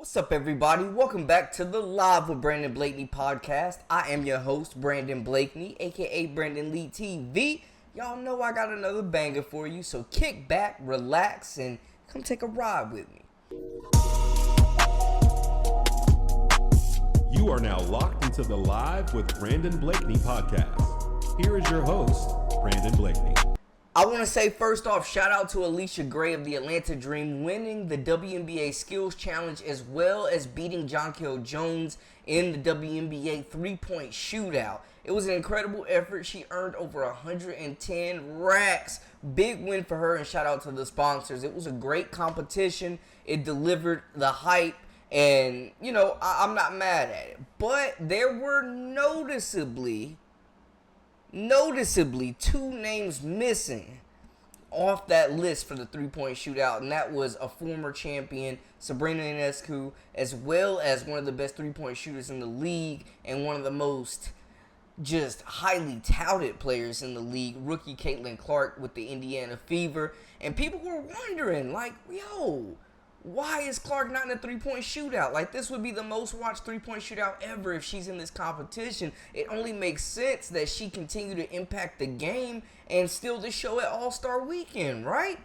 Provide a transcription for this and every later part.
What's up, everybody? Welcome back to the Live with Brandon Blakeney podcast. I am your host, Brandon Blakeney, aka Brandon Lee TV. Y'all know I got another banger for you, so kick back, relax, and come take a ride with me. You are now locked into the Live with Brandon Blakeney podcast. Here is your host, Brandon Blakeney. I want to say first off, shout out to Alicia Gray of the Atlanta Dream winning the WNBA Skills Challenge as well as beating Jonquel Jones in the WNBA three-point shootout. It was an incredible effort. She earned over 110 racks. Big win for her, and shout out to the sponsors. It was a great competition. It delivered the hype, and, you know, I'm not mad at it. But there were noticeably two names missing off that list for the three-point shootout, and that was a former champion, Sabrina Ionescu, as well as one of the best three-point shooters in the league and one of the most just highly touted players in the league, rookie Caitlin Clark with the Indiana Fever. And people were wondering, like, yo, why is Clark not in a three-point shootout? Like, this would be the most watched three-point shootout ever if she's in this competition. It only makes sense that she continue to impact the game and steal the show at All-Star Weekend, right?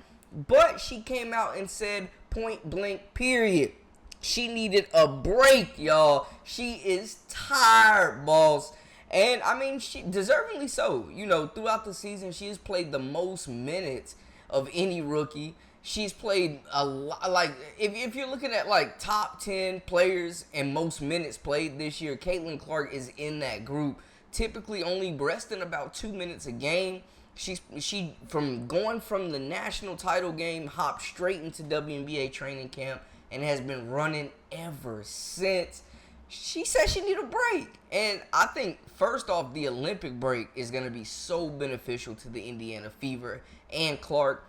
But she came out and said, point blank, period, she needed a break, y'all. She is tired, boss. And, I mean, she deservingly so. You know, throughout the season, she has played the most minutes of any rookie. She's played a lot. Like, if you're looking at, like, top 10 players and most minutes played this year, Caitlin Clark is in that group. Typically only resting about 2 minutes a game. She from going from the national title game, hopped straight into WNBA training camp and has been running ever since. She said she need a break. And I think, first off, the Olympic break is going to be so beneficial to the Indiana Fever and Clark.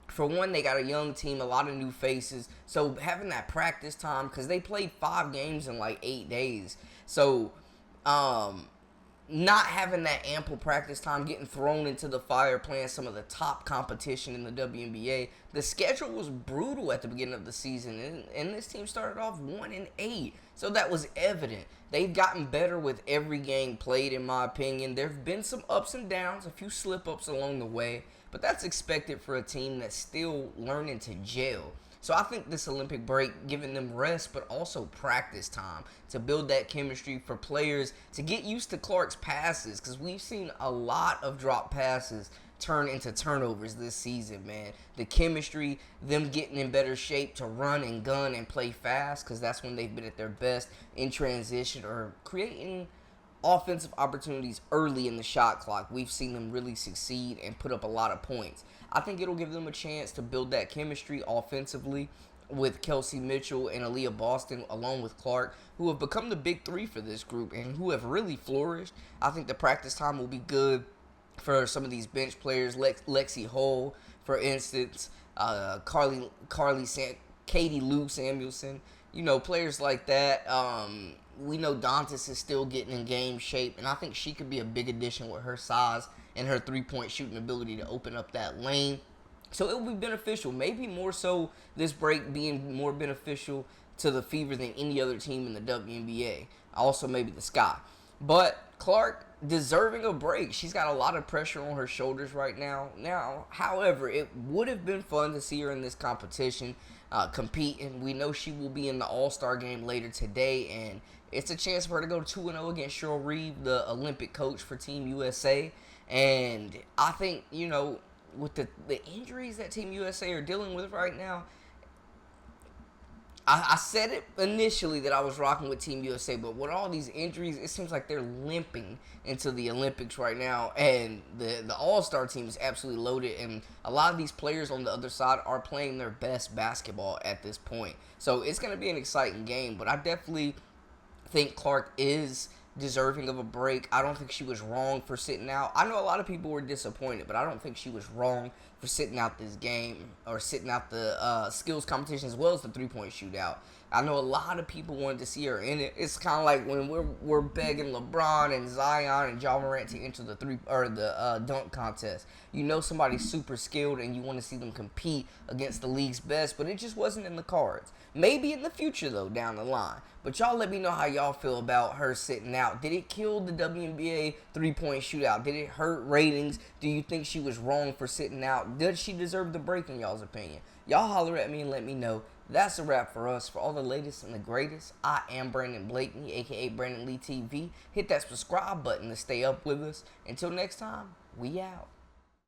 For one, they got a young team, a lot of new faces. So having that practice time, because they played 5 games in like 8 days. So not having that ample practice time, getting thrown into the fire, playing some of the top competition in the WNBA. The schedule was brutal at the beginning of the season, and this team started off 1-8. So that was evident. They've gotten better with every game played, in my opinion. There have been some ups and downs, a few slip-ups along the way, but that's expected for a team that's still learning to gel. So I think this Olympic break, giving them rest, but also practice time to build that chemistry for players to get used to Clark's passes, because we've seen a lot of drop passes turn into turnovers this season, man. The chemistry, them getting in better shape to run and gun and play fast, because that's when they've been at their best in transition or creating offensive opportunities early in the shot clock. We've seen them really succeed and put up a lot of points. I think it'll give them a chance to build that chemistry offensively with Kelsey Mitchell and Aaliyah Boston, along with Clark, who have become the big three for this group and who have really flourished. I think the practice time will be good for some of these bench players, Lexi Hull, for instance, Katie Lou Samuelson, you know, players like that. We know Dantas is still getting in game shape, and I think she could be a big addition with her size and her three-point shooting ability to open up that lane. So it will be beneficial, maybe more so this break being more beneficial to the Fever than any other team in the WNBA. Also maybe the Sky. But Clark, deserving a break. She's got a lot of pressure on her shoulders right now. However, it would have been fun to see her in this competition compete, and we know she will be in the All-Star game later today, and it's a chance for her to go 2-0 against Cheryl Reeve, the Olympic coach for Team USA. And I think, you know, with the injuries that Team USA are dealing with right now, I said it initially that I was rocking with Team USA, but with all these injuries, it seems like they're limping into the Olympics right now, and the All-Star team is absolutely loaded, and a lot of these players on the other side are playing their best basketball at this point. So it's going to be an exciting game, but I definitely think Clark is deserving of a break. I don't think she was wrong for sitting out. I know a lot of people were disappointed, but I don't think she was wrong for sitting out this game or sitting out the skills competition as well as the 3-point shootout. I know a lot of people wanted to see her in it. It's kind of like when we're begging LeBron and Zion and Ja Morant to enter the dunk contest. You know somebody's super skilled and you want to see them compete against the league's best, but it just wasn't in the cards. Maybe in the future though, down the line. But y'all let me know how y'all feel about her sitting out. Did it kill the WNBA 3-point shootout? Did it hurt ratings? Do you think she was wrong for sitting out? Does she deserve the break in y'all's opinion? Y'all holler at me and let me know. That's a wrap for us. For all the latest and the greatest, I am Brandon Blakeney, a.k.a. Brandon Lee TV. Hit that subscribe button to stay up with us. Until next time, we out.